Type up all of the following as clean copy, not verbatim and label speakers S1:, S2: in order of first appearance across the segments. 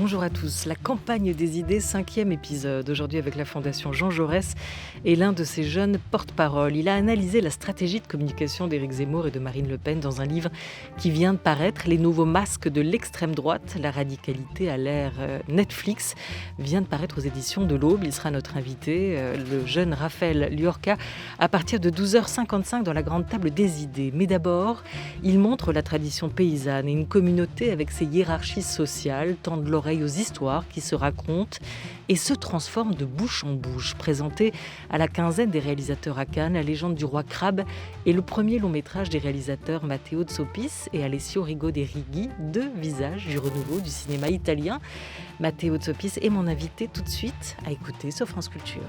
S1: Bonjour à tous. La campagne des idées, 5e épisode. Aujourd'hui avec la Fondation Jean Jaurès et l'un de ses jeunes porte-parole. Il a analysé la stratégie de communication d'Éric Zemmour et de Marine Le Pen dans un livre qui vient de paraître, Les nouveaux masques de l'extrême droite, la radicalité à l'ère Netflix, vient de paraître aux éditions de l'Aube. Il sera notre invité, le jeune Raphaël Liorca, à partir de 12h55 dans la grande table des idées. Mais d'abord, il montre la tradition paysanne et une communauté avec ses hiérarchies sociales, tendent l'oreille aux histoires qui se racontent et se transforment de bouche en bouche. Présenté à la quinzaine des réalisateurs à Cannes, La légende du roi Crabe est le premier long métrage des réalisateurs Matteo Zoppis et Alessio Rigo de Righi, deux visages du renouveau du cinéma italien. Matteo Zoppis est mon invité tout de suite à écouter sur France Culture.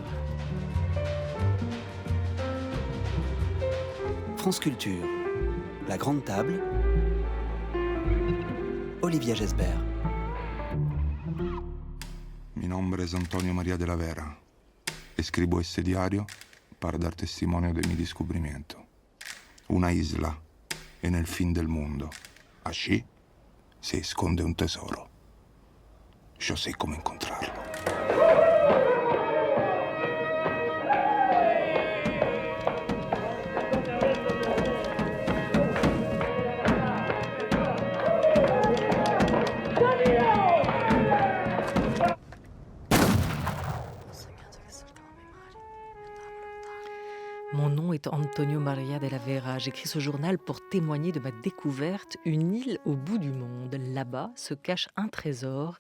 S2: France Culture, la grande table, Olivia Gesbert.
S3: Mi nombre es Antonio María de la Vera. Escribo este diario para dar testimonio de mi descubrimiento. Una isla en el fin del mundo. Allí se esconde un tesoro. Yo sé cómo encontrarlo.
S1: Mon nom est Antonio Maria de la Vera. J'écris ce journal pour témoigner de ma découverte, une île au bout du monde. Là-bas se cache un trésor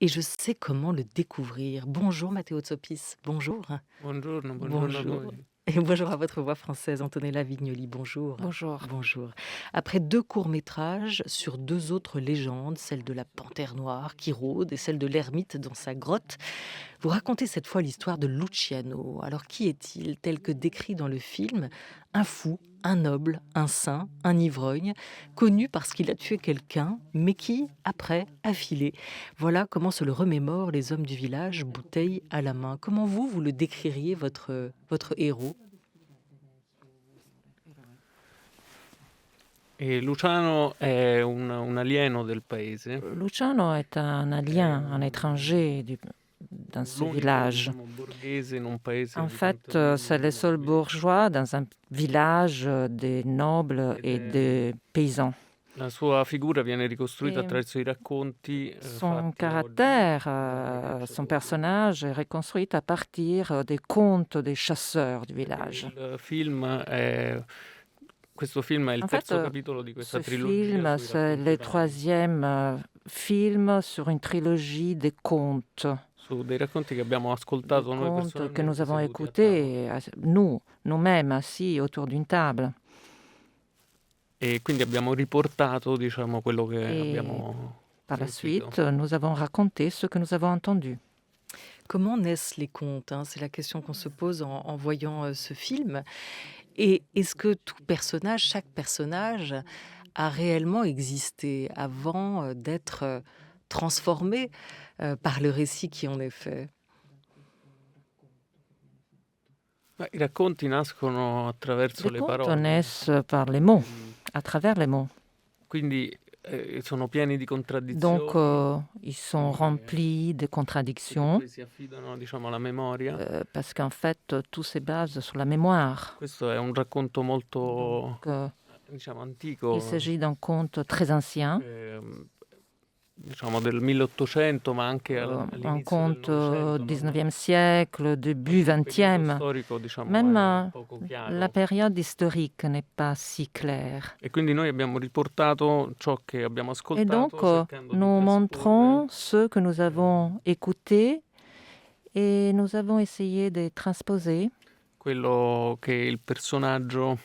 S1: et je sais comment le découvrir. Bonjour Matteo Zoppis, bonjour.
S4: Buongiorno,
S1: Bonjour.
S4: a voi.
S1: Et bonjour à votre voix française, Antonella Vignoli, bonjour.
S5: Bonjour.
S1: Bonjour. Après 2 courts-métrages sur 2 autres légendes, celle de la panthère noire qui rôde et celle de l'ermite dans sa grotte, vous racontez cette fois l'histoire de Luciano. Alors qui est-il, tel que décrit dans le film? Un fou, un noble, un saint, un ivrogne, connu parce qu'il a tué quelqu'un, mais qui, après, a filé. Voilà comment se le remémorent les hommes du village, bouteille à la main. Comment vous le décririez, votre héros?
S4: E Luciano è un alieno del paese.
S5: Luciano est un alien, un étranger dans ce
S4: L'unico,
S5: village.
S4: diciamo, borghese in un paese
S5: En
S4: di
S5: fait,
S4: tanti
S5: c'est le seul
S4: nobili.
S5: bourgeois dans un village des nobles et des paysans.
S4: La sua figura viene ricostruita
S5: E
S4: attraverso i racconti
S5: Son
S4: fatti
S5: caractère,
S4: oggi.
S5: son personnage est reconstruit à partir des contes des chasseurs du village.
S4: Questo film è il
S5: En fait,
S4: terzo capitolo di questa
S5: Ce
S4: trilogia
S5: film,
S4: sui
S5: c'est
S4: racconti
S5: le
S4: orali,
S5: 3e film sur une trilogie de contes.
S4: su dei racconti che abbiamo
S5: Des
S4: ascoltato noi
S5: contes que nous
S4: personalmente
S5: avons
S4: seduti a tavola.
S5: écoutés, nous-mêmes, assis autour d'une table.
S4: E quindi abbiamo riportato, diciamo, quello che
S5: Et
S4: abbiamo
S5: par la
S4: sentito.
S5: suite, nous avons raconté ce que nous avons entendu.
S1: Comment naissent les contes, hein? C'est la question qu'on se pose en voyant ce film. Et est-ce que tout personnage, chaque personnage, a réellement existé avant d'être transformé par le récit qui en est fait?
S4: Ma i racconti nascono attraverso
S5: Les
S4: le
S5: contes
S4: parole,
S5: naissent par les mots, à travers les mots.
S4: quindi sono pieni di
S5: Donc,
S4: contraddizioni,
S5: ils sont remplis de contradictions
S4: perché si affidano, diciamo, alla memoria.
S5: parce qu'en fait, tout se base sur la mémoire.
S4: Questo è un racconto molto,
S5: Donc,
S4: diciamo, antico,
S5: il s'agit d'un conte très ancien.
S4: diciamo del 1800, ma anche
S5: Un
S4: all'inizio
S5: conte
S4: del Novecento.
S5: 19e siècle, début
S4: Il periodo
S5: 20e.
S4: storico, diciamo,
S5: Même
S4: è poco chiaro.
S5: la période historique n'est pas si claire.
S4: E quindi noi abbiamo riportato ciò che abbiamo
S5: Et
S4: ascoltato,
S5: donc,
S4: cercando di
S5: nous
S4: trasporre
S5: montrons ce que nous avons écouté et nous avons essayé de transposer
S4: quello che il personaggio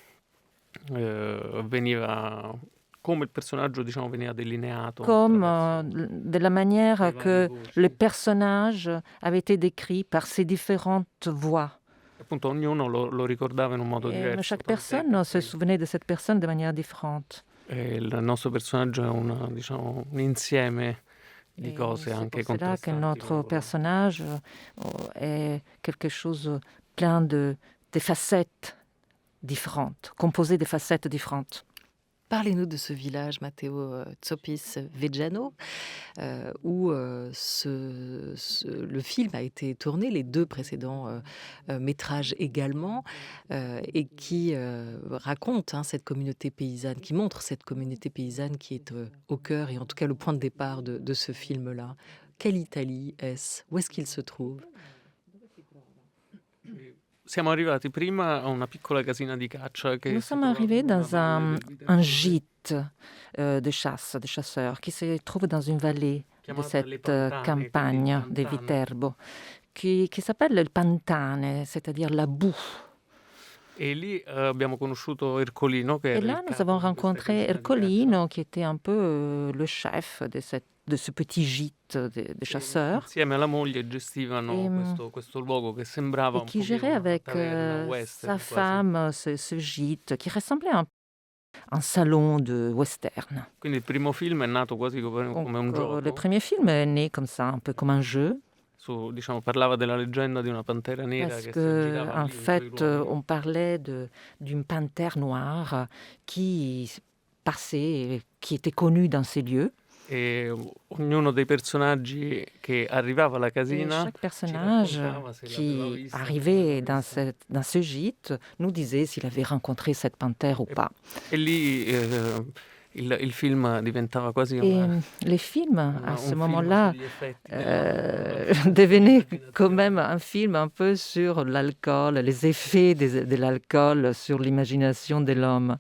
S4: veniva, come il personaggio, diciamo, veniva delineato
S5: comme
S4: attraverso
S5: de la manière
S4: le
S5: que
S4: varie voci.
S5: le personnage avait été décrit par ses différentes voix.
S4: Appunto, ognuno lo ricordava in un modo
S5: Et
S4: diverso.
S5: chaque
S4: tant'è
S5: personne se
S4: che
S5: souvenait de cette personne de manière différente.
S4: il nostro personaggio è diciamo, un insieme di
S5: Et
S4: cose
S5: c'est
S4: anche
S5: pour cela que
S4: contrastanti.
S5: notre
S4: con quello.
S5: personnage est quelque chose plein de facettes différentes, composé de facettes différentes.
S1: Parlez-nous de ce village, Matteo Tsopis Veggiano, où le film a été tourné, les deux précédents métrages également, et qui raconte cette communauté paysanne, qui montre cette communauté paysanne qui est au cœur et en tout cas le point de départ de ce film-là. Quelle Italie est-ce? Où est-ce qu'il se trouve?
S4: Siamo arrivati prima a una piccola casina di caccia che
S5: Nous
S4: si
S5: sommes
S4: trova
S5: arrivés
S4: in una
S5: dans
S4: valle del
S5: un
S4: Viterbo
S5: gîte de chasse, de chasseurs, qui se trouve dans une vallée de
S4: chiamata Le
S5: cette
S4: Pantane, quindi il
S5: campagne de
S4: Pantane.
S5: Viterbo, qui s'appelle le Pantane, c'est-à-dire la boue.
S4: E lì abbiamo conosciuto Ercolino, che
S5: Et
S4: era
S5: là,
S4: il
S5: nous
S4: capo
S5: avons
S4: di questa
S5: rencontré
S4: casina di caccia.
S5: Ercolino, qui était un peu le chef de ce petit gîte de chasseurs,
S4: Insieme alla moglie gestivano
S5: Et,
S4: questo luogo che sembrava
S5: et
S4: un
S5: qui
S4: pochino
S5: gérait
S4: una
S5: avec
S4: taverna
S5: sa
S4: western quasi.
S5: femme ce gîte, qui ressemblait à un salon de western.
S4: Quindi il primo film è nato quasi come
S5: Donc,
S4: un
S5: le
S4: gioco.
S5: premier film est né comme ça, un peu comme un jeu,
S4: Diciamo, parlava della leggenda di una pantera nera
S5: parce
S4: che si
S5: que
S4: aggirava
S5: en
S4: lì in quei
S5: fait,
S4: luoghi.
S5: on parlait d'une panthère noire qui passait, qui était connue dans ces lieux.
S4: E ognuno dei personaggi che arrivava alla
S5: Et
S4: casina
S5: chaque
S4: ci
S5: personnage
S4: raccontava se l'aveva
S5: qui
S4: vista,
S5: arrivait
S4: come l'aveva vista.
S5: dans ce gîte nous disait s'il avait rencontré cette panthère ou pas.
S4: E lì il film diventava quasi
S5: Et les films, à
S4: un
S5: ce
S4: film
S5: moment-là,
S4: sugli effetti della
S5: devenaient
S4: immaginazione.
S5: quand même un film un peu sur l'alcool, les effets de l'alcool sur l'imagination de l'homme.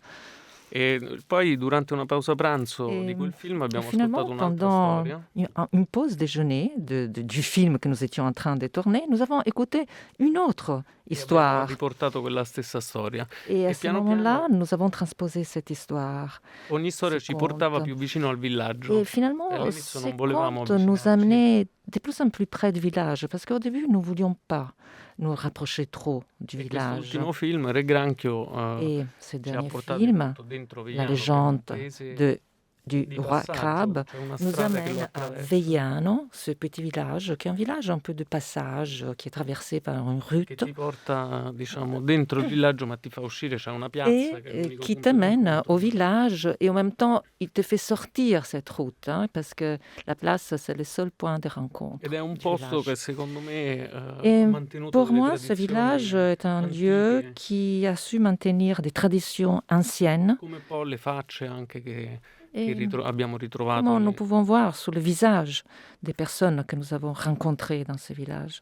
S4: E poi durante una pausa pranzo
S5: Et,
S4: di quel film abbiamo
S5: finalement,
S4: ascoltato un'altra
S5: pendant
S4: storia.
S5: une pause déjeuner du film que nous étions en train de tourner, nous avons écouté une autre
S4: E abbiamo
S5: histoire.
S4: riportato quella stessa storia.
S5: Et à
S4: E
S5: ce
S4: piano
S5: moment-là,
S4: piano
S5: nous avons transposé cette histoire.
S4: ogni storia
S5: Ces
S4: ci portava
S5: contes.
S4: più vicino al villaggio.
S5: Et
S4: E
S5: finalement,
S4: all'inizio
S5: ces
S4: non volevamo
S5: contes nous
S4: avvicinarci.
S5: amenaient de plus en plus près du village, parce qu'au début, nous ne voulions pas nous rapprocher trop du
S4: E
S5: village.
S4: quest'ultimo film, Re Granchio,
S5: Et ce
S4: ci ha
S5: dernier
S4: portato
S5: film,
S4: appunto dentro
S5: La
S4: Vigliano, che è un
S5: légende
S4: paese
S5: du
S4: di
S5: roi
S4: passaggio,
S5: crabe,
S4: c'è una
S5: nous
S4: strada che lo
S5: amène à
S4: attraversa,
S5: Veiano, ce petit village, qui est un village un peu de passage, qui est traversé par une
S4: che
S5: route,
S4: ti porta, diciamo, dentro il villaggio, ma ti fa uscire, c'è una
S5: et
S4: piazza che è l'unico
S5: qui
S4: punto
S5: t'amène
S4: d'incontro.
S5: au village, et en même temps, il te fait sortir cette route, hein, parce que la place, c'est le seul point de rencontre
S4: Ed è un
S5: du
S4: posto
S5: village.
S4: che secondo me
S5: Et
S4: ha mantenuto
S5: pour
S4: delle
S5: moi, ce village
S4: tradizioni
S5: est un lieu
S4: antiche,
S5: qui a su maintenir des traditions anciennes.
S4: come un po' le facce anche che
S5: Et
S4: abbiamo ritrovato
S5: comment nous
S4: lì.
S5: pouvons voir sur le visage des personnes que nous avons rencontrées dans ce village.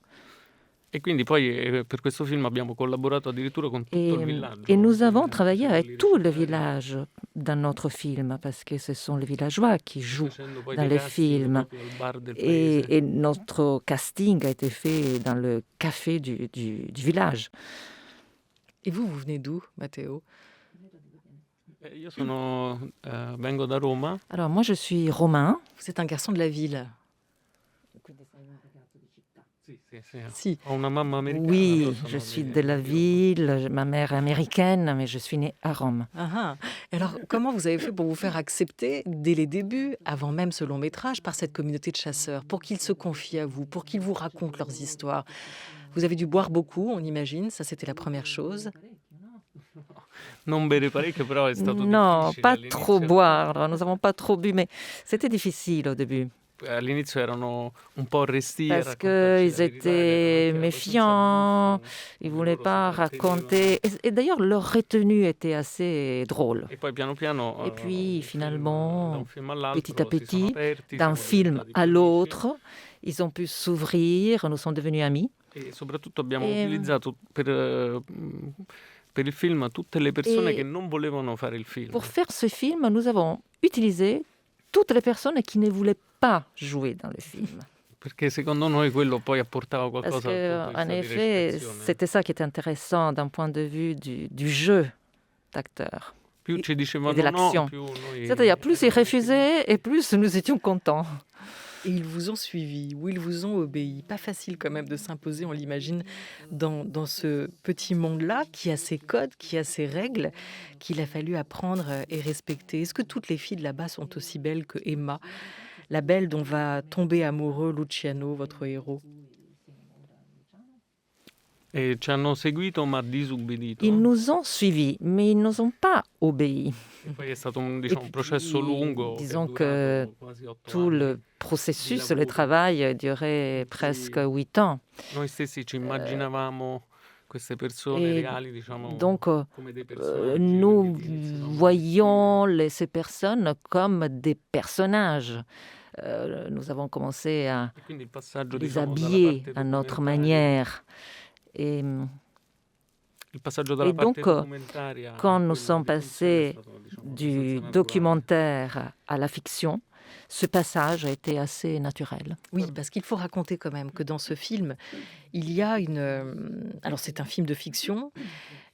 S4: E quindi poi per questo film abbiamo collaborato addirittura con tutto il villaggio.
S5: Et nous avons
S4: quindi
S5: travaillé
S4: facendo
S5: avec tout le
S4: recitare,
S5: village dans notre film, parce que ce sont les villageois qui jouent
S4: facendo poi
S5: dans
S4: dei
S5: le
S4: casting
S5: film.
S4: proprio al bar del paese.
S5: Et notre casting a été fait dans le café du village.
S1: Et vous venez d'où, Matteo?
S4: Io vengo da Roma.
S5: Alors moi, je suis romain.
S1: Vous êtes un garçon de la ville.
S4: Sì, sì, sì.
S1: Si.
S4: Ho una mamma americana.
S5: Oui,
S4: però sono
S5: je suis
S4: di-
S5: de la
S4: di-
S5: ville, ma mère est américaine, mais je suis née à Rome.
S1: Ah, ah. Et alors, comment vous avez fait pour vous faire accepter dès les débuts, avant même ce long métrage, par cette communauté de chasseurs, pour qu'ils se confient à vous, pour qu'ils vous racontent leurs histoires? Vous avez dû boire beaucoup, on imagine, ça c'était la première chose.
S4: Non bere parecchio, però è stato
S5: Non,
S4: difficile
S5: pas
S4: all'inizio.
S5: trop boire, nous n'avons pas trop bu, mais c'était difficile au début.
S4: All'inizio erano un po' restii a
S5: Parce
S4: raccontarci
S5: qu'ils
S4: la verità,
S5: étaient
S4: erano anche
S5: méfiants,
S4: abbastanza buffi,
S5: ils ne
S4: loro
S5: voulaient
S4: si
S5: pas
S4: trattenevano.
S5: raconter. Et d'ailleurs, leur retenue était assez drôle.
S4: E poi piano piano,
S5: Et puis,
S4: da
S5: finalement,
S4: un film all'altro,
S5: petit à
S4: si sono
S5: petit,
S4: aperti,
S5: d'un
S4: siamo
S5: film
S4: diventati
S5: à
S4: più amici.
S5: l'autre, ils ont pu s'ouvrir, nous sommes devenus amis.
S4: E soprattutto abbiamo
S5: E-
S4: utilizzato per il film tutte le persone
S5: E-
S4: che non volevano fare il film.
S5: Pour faire ce film, nous avons utilisé toutes les personnes qui ne voulaient pas jouer dans le film.
S4: Perché secondo noi quello poi apportava
S5: Parce
S4: qualcosa dal punto
S5: qu'en
S4: di vista di
S5: effet,
S4: recitazione.
S5: c'était ça qui était intéressant d'un point de vue du jeu d'acteur.
S4: Più ci dicevano
S5: de l'action.
S4: no, più noi
S5: C'est-à-dire, plus ils
S4: eravamo
S5: refusaient et plus nous étions contents.
S1: Et ils vous ont suivi, ou ils vous ont obéi. Pas facile quand même de s'imposer, on l'imagine, dans ce petit monde-là, qui a ses codes, qui a ses règles, qu'il a fallu apprendre et respecter. Est-ce que toutes les filles de là-bas sont aussi belles que Emma, la belle dont va tomber amoureux Luciano, votre héros?
S4: E ci hanno seguito ma disubbidito.
S5: Ils nous ont suivis, mais ils ne nous ont pas obéi.
S4: E poi è stato un
S5: Et
S4: processo
S5: puis,
S4: lungo che è
S5: disons que
S4: durato quasi 8
S5: tout
S4: anni.
S5: le processus,
S4: lavoro.
S5: le travail durait presque 8 ans.
S4: Noi stessi ci immaginavamo queste persone
S5: Et
S4: reali, diciamo,
S5: donc,
S4: come dei personaggi
S5: nous
S4: ripetuti, insomma.
S5: voyons ces personnes comme des personnages. Nous avons commencé à
S4: E quindi il passaggio,
S5: les
S4: diciamo, dalla
S5: habiller
S4: parte
S5: à notre
S4: documentaria-
S5: manière. Et
S4: il passaggio dalla
S5: Et
S4: parte
S5: donc,
S4: documentaria a
S5: quand nous
S4: quella
S5: sommes
S4: di finzione è
S5: passés
S4: stato, diciamo,
S5: du
S4: abbastanza naturale.
S5: documentaire à la fiction, ce passage a été assez naturel.
S1: Oui, parce qu'il faut raconter quand même que dans ce film, il y a une... alors c'est un film de fiction,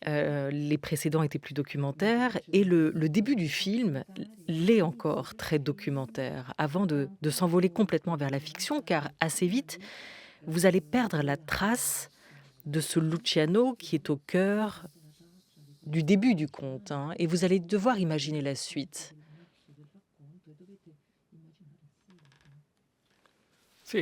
S1: les précédents étaient plus documentaires, et le début du film l'est encore très documentaire, avant de s'envoler complètement vers la fiction, car assez vite, vous allez perdre la trace de ce Luciano qui est au cœur du début du conte, hein, et vous allez devoir imaginer la suite.
S4: Sì,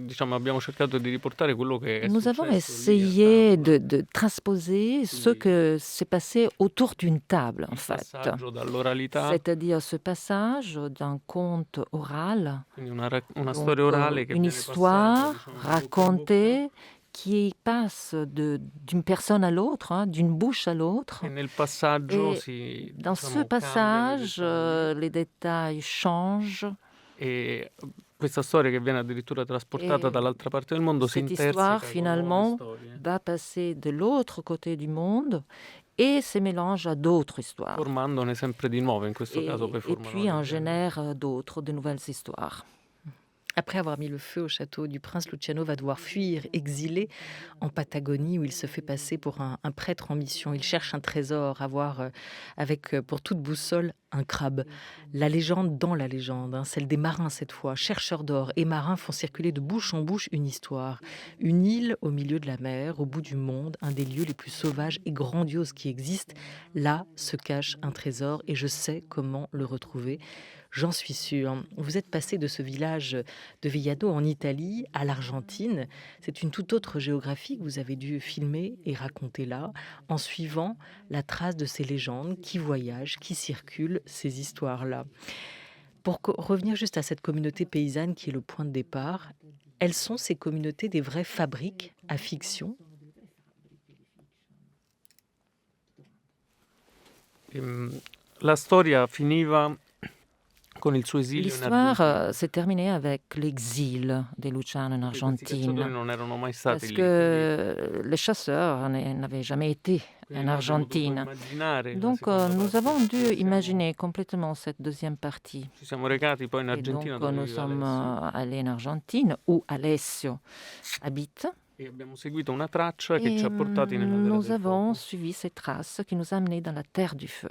S4: diciamo, abbiamo cercato di riportare quello che è
S5: Nous avons
S4: successo lì a
S5: essayé
S4: tavola.
S5: de transposer ce que s'est passé autour d'une table, en
S4: Il
S5: fait.
S4: passaggio dall'oralità,
S5: C'est-à-dire ce passage d'un conte oral,
S4: quindi una
S5: donc,
S4: storia orale che
S5: une
S4: viene
S5: histoire
S4: passata, diciamo, di bocca in
S5: racontée qui passe d'une personne à l'autre, hein, d'une bouche à l'autre.
S4: bocca, e nel passaggio
S5: Et dans
S4: diciamo,
S5: ce passage,
S4: cambiano i dettagli.
S5: les détails changent.
S4: E questa storia che viene addirittura trasportata
S5: E
S4: dall'altra parte del mondo si
S5: cette
S4: interseca
S5: histoire,
S4: con nuove
S5: finalement,
S4: storie,
S5: va passer de l'autre côté du monde et se mélange à d'autres histoires.
S4: formandone sempre di nuove, in questo caso poi
S5: Et
S4: formano
S5: puis en
S4: leggende.
S5: génère d'autres, de nouvelles histoires.
S1: Après avoir mis le feu au château du prince, Luciano va devoir fuir, exilé en Patagonie, où il se fait passer pour un prêtre en mission. Il cherche un trésor, avoir avec pour toute boussole un crabe. La légende dans la légende, hein, celle des marins cette fois. Chercheurs d'or et marins font circuler de bouche en bouche une histoire. Une île au milieu de la mer, au bout du monde, un des lieux les plus sauvages et grandioses qui existent. Là se cache un trésor et je sais comment le retrouver. J'en suis sûre. Vous êtes passé de ce village de Villano en Italie à l'Argentine. C'est une toute autre géographie que vous avez dû filmer et raconter là, en suivant la trace de ces légendes qui voyagent, qui circulent, ces histoires-là. Pour revenir juste à cette communauté paysanne qui est le point de départ, elles sont ces communautés des vraies fabriques à fiction?
S4: La storia finiva con il suo esilio in
S5: L'histoire
S4: Argentina.
S5: s'est terminée avec l'exil de Luciano en
S4: Perché questi cacciatori
S5: Argentine.
S4: non erano mai stati
S5: Parce
S4: lì.
S5: que les chasseurs n'avaient jamais été
S4: Quindi
S5: en
S4: noi abbiamo dovuto
S5: Argentine.
S4: immaginare la
S5: Donc
S4: seconda
S5: nous
S4: parte.
S5: avons dû
S4: Siamo-
S5: imaginer complètement cette deuxième partie.
S4: Ci siamo recati poi in
S5: Et donc
S4: Argentina dove
S5: nous
S4: vive
S5: sommes
S4: Alessio,
S5: allés en Argentine où Alessio habite.
S4: e abbiamo seguito una traccia che ci
S5: Et
S4: ha portati nella Terra
S5: nous
S4: del
S5: avons
S4: Fuoco.
S5: suivi ces traces qui nous a amenés dans la terre du feu.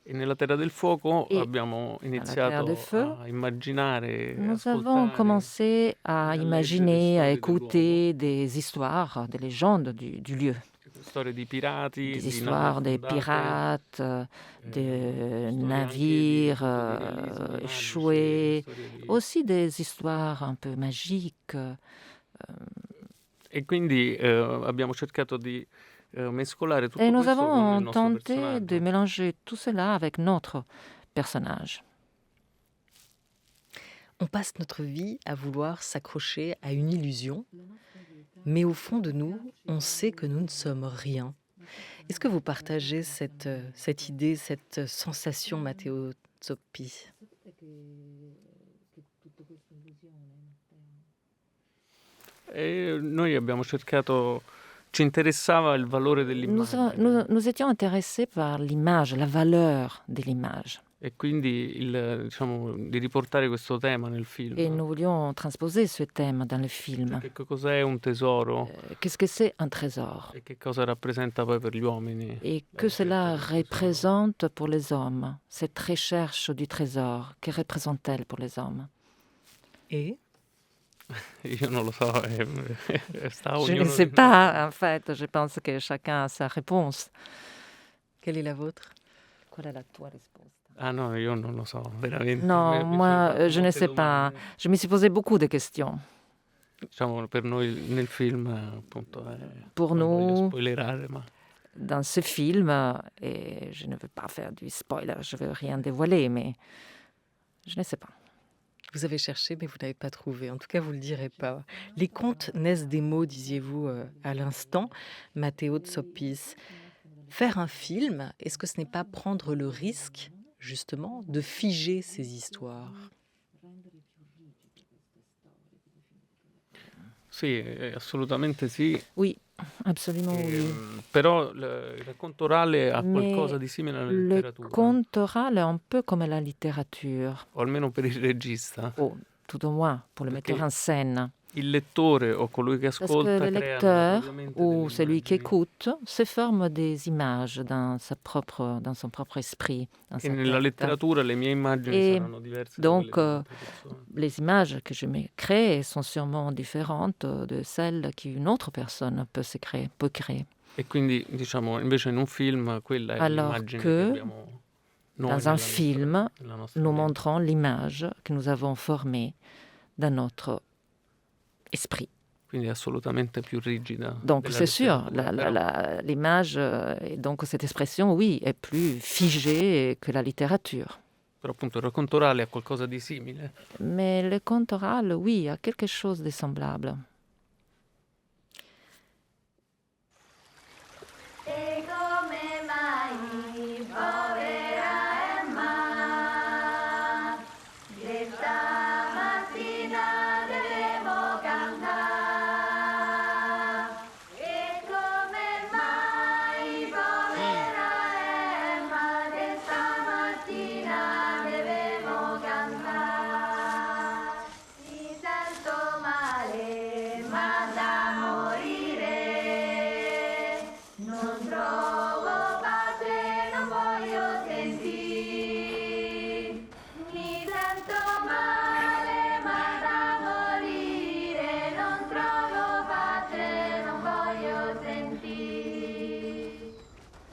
S4: E nella Terra del Fuoco
S5: Et
S4: abbiamo
S5: Terra
S4: iniziato
S5: del Feu,
S4: a immaginare,
S5: Nous avons
S4: ascoltare,
S5: commencé à
S4: à
S5: imaginer, à
S4: leggere storie
S5: écouter des histoires, des légendes du lieu.
S4: storie di pirati,
S5: Des
S4: di
S5: histoires
S4: navi
S5: des
S4: affondate,
S5: pirates,
S4: eh,
S5: de
S4: storie
S5: navires
S4: anche di realismi magici,
S5: échoués,
S4: storie di-
S5: aussi des histoires un peu magiques.
S4: E quindi abbiamo cercato di mescolare tutto
S5: Et nous
S4: questo con il
S5: avons
S4: nostro
S5: tenté
S4: personaggio.
S5: de mélanger tout cela avec notre personnage.
S1: On passe notre vie à vouloir s'accrocher à une illusion, mais au fond de nous, on sait que nous ne sommes rien. Est-ce que vous partagez cette idée, cette sensation, Matteo Zoppi?
S4: E noi abbiamo cercato, ci interessava il valore
S5: Nous,
S4: dell'immagine
S5: nous étions intéressés par l'image, la valeur de l'image.
S4: e quindi diciamo, di riportare questo tema nel film.
S5: Et nous voulions transposer ce thème dans le film.
S4: Che cos'è un tesoro
S5: Qu'est-ce que c'est un trésor?
S4: e che cosa rappresenta poi per gli uomini.
S5: Et que cela représente pour les hommes, cette recherche du trésor, que représente-t-elle pour les hommes?
S1: Et
S4: Io non lo so, sta
S5: Je ne
S4: ognuno
S5: sais
S4: di-
S5: pas, en fait, je pense que chacun a sa réponse.
S1: quelle est la vôtre?
S5: Quelle est la tua risposta?
S4: Ah no, io non lo so, veramente.
S5: Non,
S4: Mi sono
S5: moi,
S4: fatto
S5: je ne
S4: molte
S5: sais pas.
S4: domande.
S5: Je me suis posé beaucoup de questions.
S4: Diciamo, per noi nel film, appunto,
S5: Pour
S4: non voglio
S5: nous,
S4: spoilerare, ma
S5: dans ce film, et je ne veux pas faire du spoiler, je ne veux rien dévoiler, mais je ne sais pas.
S1: Vous avez cherché, mais vous n'avez pas trouvé. En tout cas, vous ne le direz pas. Les contes naissent des mots, disiez-vous à l'instant. Matteo Zoppis. Faire un film, est-ce que ce n'est pas prendre le risque, justement, de figer ces histoires?
S4: sì, assolutamente sì.
S5: Oui, absolument oui.
S4: Però il racconto orale ha qualcosa
S5: Mais
S4: di simile alla
S5: le
S4: letteratura,
S5: conte oral est un peu comme la littérature,
S4: o almeno per il regista.
S5: ou tout au moins pour le
S4: Perché
S5: metteur en scène.
S4: il lettore o colui che
S5: Parce que
S4: ascolta
S5: le
S4: crea
S5: lecteur
S4: naturalmente
S5: ou
S4: delle
S5: celui qui
S4: immagini
S5: écoute se forme des images dans son propre esprit, dans
S4: e
S5: sa
S4: nella
S5: tête.
S4: letteratura le mie immagini
S5: Et
S4: saranno diverse da quelle
S5: donc,
S4: di un'altra persona.
S5: les images que je me crée sont sûrement différentes de celles qu'une autre personne peut créer.
S4: E quindi, diciamo, invece in un film quella è
S5: Alors
S4: l'immagine che
S5: que
S4: abbiamo noi
S5: dans un film,
S4: nella nostra
S5: nous
S4: mente.
S5: montrons l'image que nous avons formée dans notre esprit.
S4: Quindi è assolutamente più rigida
S5: Donc
S4: della
S5: c'est sûr,
S4: letteratura, però
S5: l'image, et donc cette expression, oui, est plus figée que la littérature.
S4: però appunto il racconto orale ha qualcosa di simile.
S5: Mais le conte oral, oui, a quelque chose de semblable.
S6: E come mai, povera Emma, questa mattina devo cantare. E come mai, povera Emma, questa mattina devo cantare. Mi sento male, ma da morire. Non trovo pace, non voglio sentire. Mi sento male, ma da morire. Non trovo pace, non voglio sentire.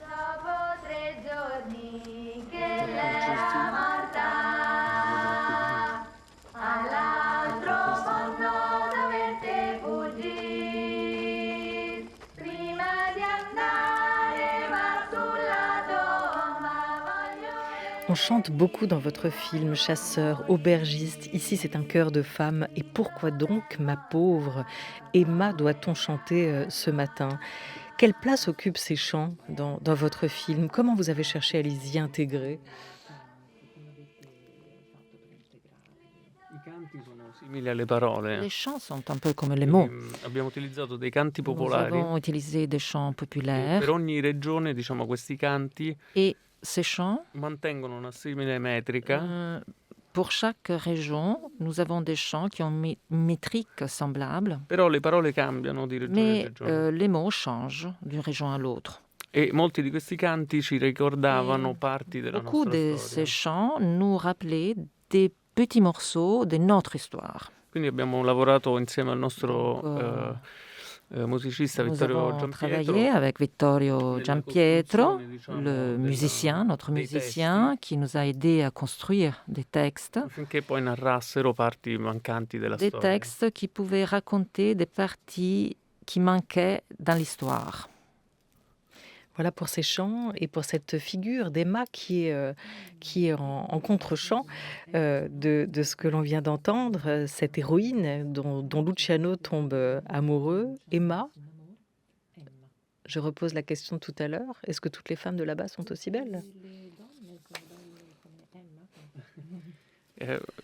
S6: Dopo 3 giorni che l'era morta, all'altro mondo dovette fuggire. Prima di andare va sulla tomba, voglio
S1: On chante beaucoup dans votre film, chasseur, aubergiste. Ici, c'est un chœur de femme. Et pourquoi donc, ma pauvre Emma, doit-on chanter ce matin? Quelle place occupent ces chants dans votre film? Comment vous avez cherché à les y intégrer?
S4: I canti sono simili alle parole.
S5: Les chants sont un peu comme les mots.
S4: Abbiamo utilizzato dei canti
S5: Nous
S4: popolari.
S5: avons utilisé des chants
S4: Per
S5: populaires
S4: ogni regione, diciamo, questi canti
S5: et ces chants,
S4: mantengono una simile metrica,
S5: pour chaque région, nous avons des chants qui ont une métrique semblable,
S4: però le parole cambiano di regione in
S5: mais
S4: regione.
S5: les mots changent d'une région à l'autre.
S4: E molti di questi canti ci ricordavano parti della
S5: Beaucoup
S4: nostra
S5: de
S4: storia.
S5: ces chants nous rappelaient des petits morceaux de notre histoire.
S4: Quindi abbiamo lavorato insieme al nostro
S5: Donc,
S4: musicista
S5: nous
S4: Vittorio
S5: avons
S4: Giampietro.
S5: travaillé avec Vittorio
S4: nella
S5: Giampietro,
S4: costruzione, diciamo,
S5: le musicien, notre
S4: dei
S5: musicien, qui nous a aidés à construire des textes.
S4: affinché poi narrassero parti mancanti della
S5: Des
S4: storia.
S5: textes qui pouvaient raconter des parties qui manquaient dans l'histoire.
S1: Voilà pour ces chants et pour cette figure d'Emma qui est en contre-champ de ce que l'on vient d'entendre, cette héroïne dont Luciano tombe amoureux. Emma, je repose la question de tout à l'heure, est-ce que toutes les femmes de là-bas sont aussi belles?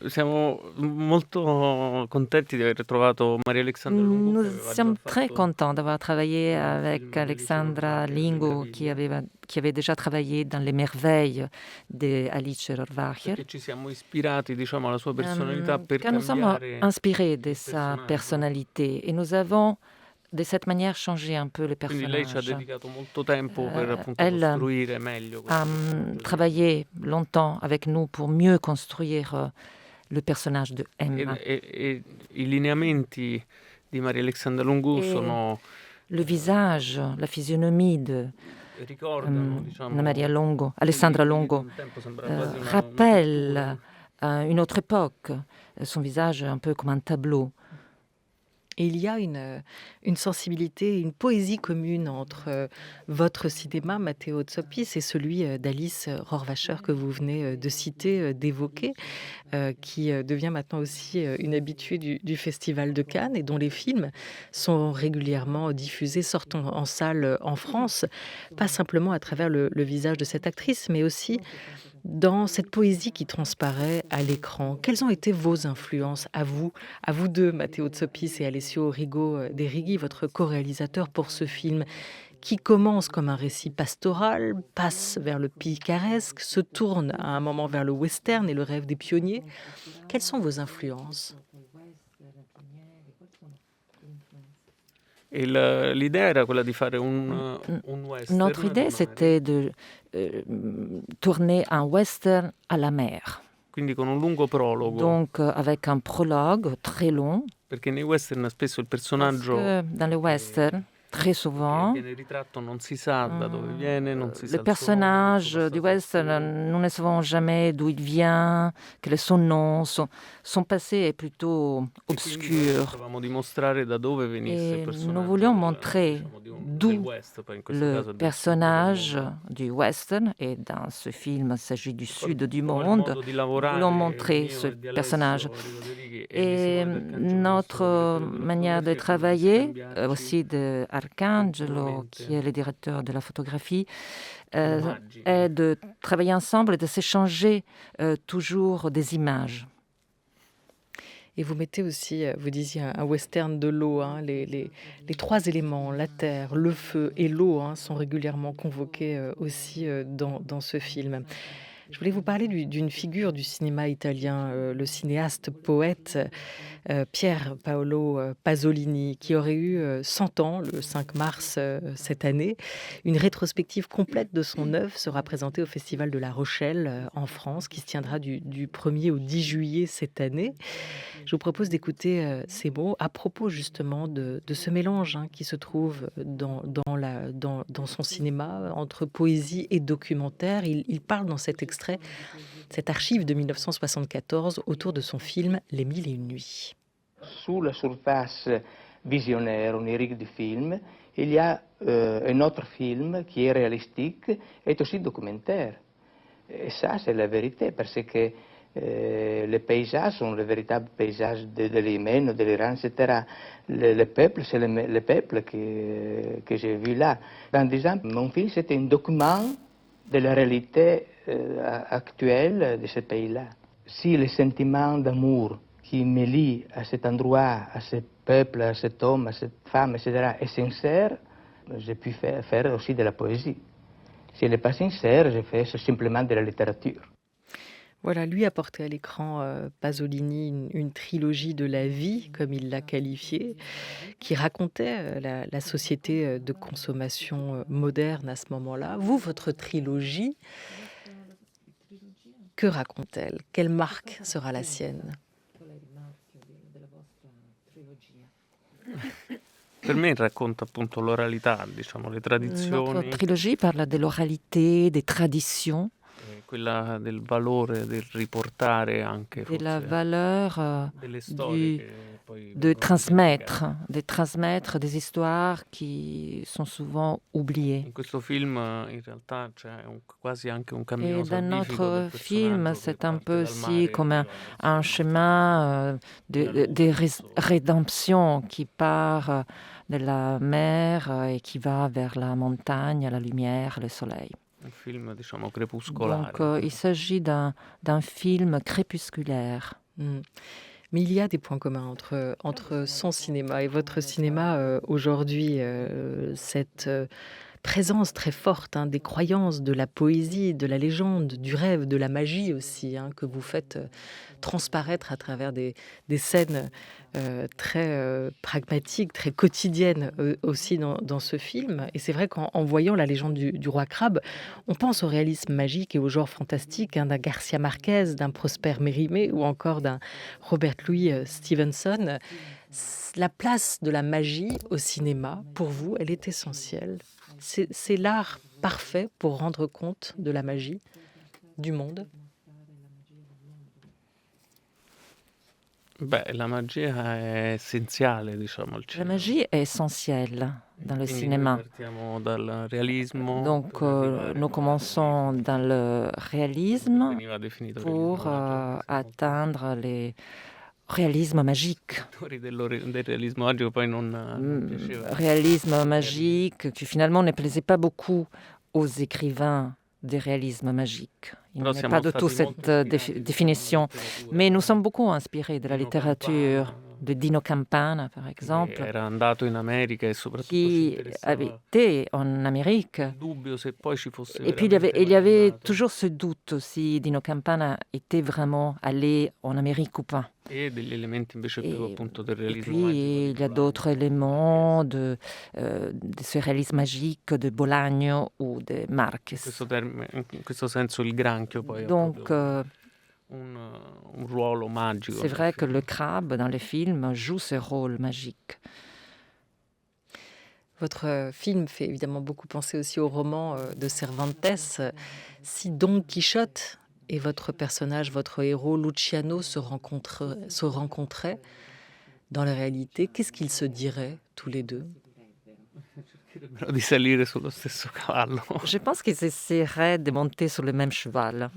S4: Siamo molto contenti di aver trovato Maria Alexandra Lungu,
S5: Nous
S4: che aveva
S5: sommes
S4: già
S5: très
S4: fatto
S5: contents d'avoir travaillé avec
S4: film
S5: Alexandra
S4: Alice
S5: Lingo,
S4: Rohrwacher,
S5: qui avait déjà travaillé dans Les Merveilles d'Alice Rohrwacher.
S4: perché ci siamo ispirati, diciamo, alla sua personalità per
S5: Car nous sommes
S4: cambiare
S5: inspirés de
S4: il
S5: sa
S4: personaggio.
S5: personnalité et nous avons de cette manière changé un peu le
S4: Quindi lei ci ha
S5: personnage.
S4: dedicato molto tempo per appunto
S5: elle
S4: costruire meglio questo
S5: A
S4: personaggio.
S5: travaillé longtemps avec nous pour mieux construire le personnage de Emma.
S4: E i lineamenti di Maria Alexandra Lungu
S5: E
S4: sono
S5: Le visage, la physionomie de
S4: ricordano, diciamo,
S5: Maria Longo, Alessandra
S4: quelli che
S5: Longo,
S4: un tempo sembrava quasi una
S5: rappelle
S4: pittura.
S5: une autre époque, son visage un peu comme un tableau.
S1: Et il y a une sensibilité, une poésie commune entre votre cinéma, Matteo Zoppis, et celui d'Alice Rohrwacher que vous venez de citer, d'évoquer, qui devient maintenant aussi une habituée du Festival de Cannes et dont les films sont régulièrement diffusés, sortent en salle en France, pas simplement à travers le visage de cette actrice, mais aussi dans cette poésie qui transparaît à l'écran. Quelles ont été vos influences à vous deux, Matteo Zoppis et Alessio Rigo de Righi, votre co-réalisateur pour ce film, qui commence comme un récit pastoral, passe vers le picaresque, se tourne à un moment vers le western et le rêve des pionniers. Quelles sont vos influences?
S4: E l'idea era quella di fare un western
S5: Notre idée,
S4: di
S5: c'était de tourner un western à la mer.
S4: quindi con un lungo prologo,
S5: Donc, avec un prologue très long,
S4: perché nei western spesso il
S5: parce
S4: personaggio
S5: que dans les westerns, très
S4: che
S5: souvent,
S4: viene ritratto non si sa da dove viene, non si sa
S5: le
S4: il
S5: personnage
S4: suo nome,
S5: du western, nous ne savons jamais d'où il vient, quel est son nom, son passé est plutôt obscur.
S4: Volevamo dimostrare da dove venisse il
S5: Et
S4: personaggio.
S5: nous voulions montrer
S4: del
S5: d'où
S4: West, poi in questo
S5: le
S4: caso del
S5: personnage
S4: Sud del mondo.
S5: du western, et dans ce film, il s'agit du sud du
S4: Poi il
S5: monde,
S4: modo di lavorare
S5: voulons montrer
S4: mio
S5: ce
S4: e di Alessio
S5: personnage.
S4: Rigo de Righi è
S5: Et
S4: visione d'Arcangelo
S5: notre
S4: Rossoni, direttore
S5: manière de
S4: della fotografia,
S5: travailler,
S4: quindi scambiarci
S5: aussi de Arcangelo,
S4: continuamente
S5: qui est le directeur de la photographie,
S4: immagini.
S5: est de travailler ensemble et de s'échanger toujours des images.
S1: Et vous mettez aussi, vous disiez, un western de l'eau. Hein, les trois éléments, la terre, le feu et l'eau, hein, sont régulièrement convoqués aussi dans ce film. Je voulais vous parler d'une figure du cinéma italien, le cinéaste poète Pier Paolo Pasolini, qui aurait eu 100 ans le 5 mars cette année. Une rétrospective complète de son œuvre sera présentée au Festival de La Rochelle en France, qui se tiendra du 1er au 10 juillet cette année. Je vous propose d'écouter ces mots à propos justement de ce mélange, hein, qui se trouve dans son cinéma entre poésie et documentaire. Il parle dans cet extrait, cette archive de 1974, autour de son film Les Mille et une nuits.
S7: Sulla surface visionnaire, onirique du film, il y a un autre film qui est réalistique et aussi documentaire. Et ça, c'est la vérité, parce que les paysages sont les véritables paysages de l'Yémen, de l'Iran, etc. Le peuple, c'est le peuple que j'ai vu là. En disant, mon film, c'était un document de la réalité actuelle de ce pays-là. Si le sentiment d'amour qui me lie à cet endroit, à ce peuple, à cet homme, à cette femme, etc., est sincère, j'ai pu faire aussi de la poésie. Si elle n'est pas sincère, je fais simplement de la littérature.
S1: Voilà, lui a porté à l'écran, Pasolini, une trilogie de la vie, comme il l'a qualifiée, qui racontait la société de consommation moderne à ce moment-là. Vous, votre trilogie, que raconte-t-elle? Quelle marque sera la sienne?
S4: Per me racconta appunto l'oralità, diciamo, le
S5: Notre
S4: tradizioni,
S5: trilogie parle de l'oralité, des traditions,
S4: quella del valore del riportare anche
S5: de la
S4: forse
S5: valeur
S4: delle storie
S5: du,
S4: che poi
S5: de
S4: vengono
S5: transmettre des histoires qui sont souvent oubliées.
S4: in questo film in realtà c'è quasi anche un cammino
S5: Et dans
S4: salvifico del
S5: notre film,
S4: personaggio che
S5: c'est un
S4: parte
S5: peu
S4: dal
S5: aussi
S4: mare
S5: comme
S4: arriva
S5: un chemin de rédemption qui part de la mer et qui va vers la montagne, la lumière, le soleil.
S4: un film, diciamo, crepuscolare.
S5: Donc, il s'agit d'un film crépusculaire.
S1: Mm. Mais il y a des points communs entre son cinéma et votre cinéma aujourd'hui, cette présence très forte, hein, des croyances, de la poésie, de la légende, du rêve, de la magie aussi, hein, que vous faites transparaître à travers des scènes très pragmatiques, très quotidiennes aussi dans ce film. Et c'est vrai qu'en voyant la légende du roi crabe, on pense au réalisme magique et au genre fantastique, hein, d'un Garcia Marquez, d'un Prosper Mérimée ou encore d'un Robert Louis Stevenson. La place de la magie au cinéma, pour vous, elle est essentielle. C'est l'art parfait pour rendre compte de la magie du monde.
S4: Beh, la magia è essenziale, diciamo, al
S5: La
S4: cinema.
S5: magie est essentielle dans le
S4: Quindi noi
S5: cinéma.
S4: partiamo dal realismo
S5: Donc,
S4: per arrivare
S5: nous
S4: poi
S5: commençons dans le
S4: a quello che
S5: réalisme
S4: veniva definito
S5: pour
S4: realismo magico.
S5: atteindre le réalisme magique.
S4: Autori del realismo magico poi non piaceva.
S5: Réalisme magique qui finalement ne plaisait pas beaucoup aux écrivains des réalismes magiques. Ils
S4: Però
S5: n'aimaient
S4: siamo
S5: pas du tout
S4: stati molto
S5: cette
S4: ispirati dalla
S5: définition.
S4: letteratura.
S5: Mais nous sommes beaucoup inspirés de la
S4: Dino
S5: littérature
S4: Campana,
S5: de Dino Campana, par
S4: che
S5: exemple,
S4: era andato in America e soprattutto ci
S5: qui
S4: interessava
S5: habitait en Amérique.
S4: il dubbio se poi ci fosse
S5: Et puis
S4: veramente
S5: il y
S4: mai
S5: avait
S4: andato.
S5: toujours ce doute si Dino Campana était vraiment allé en Amérique ou pas.
S4: E degli elementi invece più
S5: Et,
S4: appunto del
S5: et
S4: realismo
S5: puis
S4: magico
S5: il
S4: di
S5: y a
S4: Bolaño.
S5: d'autres éléments de ce réalisme magique de Bolaño ou de Marquez.
S4: In questo senso il granchio poi ha
S5: Donc
S4: proprio un ruolo magico
S5: c'est
S4: nel
S5: vrai que
S4: film.
S5: le crabe dans les films joue ce rôle magique.
S1: Votre film fait évidemment beaucoup penser aussi au roman de Cervantes. Si Don Quichotte et votre personnage, votre héros Luciano se rencontraient dans la réalité, qu'est-ce qu'ils se diraient tous les deux?
S4: Cercherebbero di salire sullo stesso cavallo.
S5: Je pense qu'ils essaieraient de monter sur le même cheval.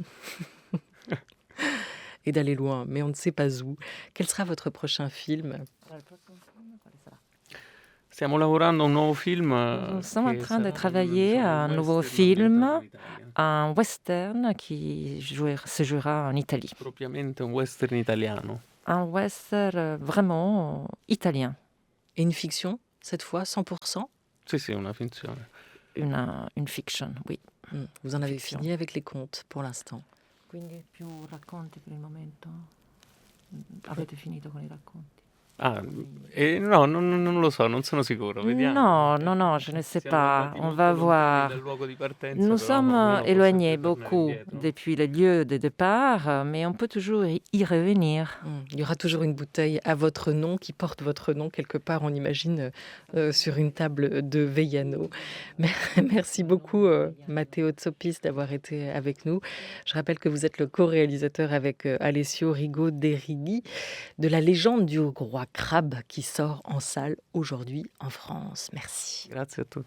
S1: Et d'aller loin, mais on ne sait pas où. Quel sera votre prochain film?
S4: Stiamo lavorando a un nuovo film
S5: Nous sommes en
S4: che
S5: train de
S4: sarà
S5: travailler à un nouveau
S4: western
S5: film,
S4: ambientato in Italia.
S5: un western qui se jouera en Italie.
S4: Propriamente un western italiano.
S5: Un western vraiment italien,
S1: Et une fiction, cette fois, 100%?
S4: Sì, sì, una finzione.
S5: une fiction, oui.
S1: Vous en avez
S5: Fiction.
S1: fini avec les contes pour l'instant.
S5: Quindi più racconti per il momento? Avete finito con i racconti?
S4: Ah, no, non lo so, non sono sicuro. Vediamo.
S5: Non, je ne sais
S4: Siamo
S5: pas.
S4: andati
S5: On
S4: molto
S5: va
S4: lontani
S5: voir.
S4: dal luogo di partenza,
S5: Nous
S4: però
S5: sommes
S4: almeno può
S5: éloignés
S4: sempre tornare
S5: beaucoup
S4: indietro.
S5: depuis le lieu de départ, mais on peut toujours y revenir.
S1: Il y aura toujours une bouteille à votre nom, qui porte votre nom quelque part, on imagine, sur une table de Veiano. Merci beaucoup, Matteo Zoppis, d'avoir été avec nous. Je rappelle que vous êtes le co-réalisateur avec Alessio Rigo Derrighi de La légende du roi crabe qui sort en salle aujourd'hui en France. Merci.
S4: Grazie a tutti.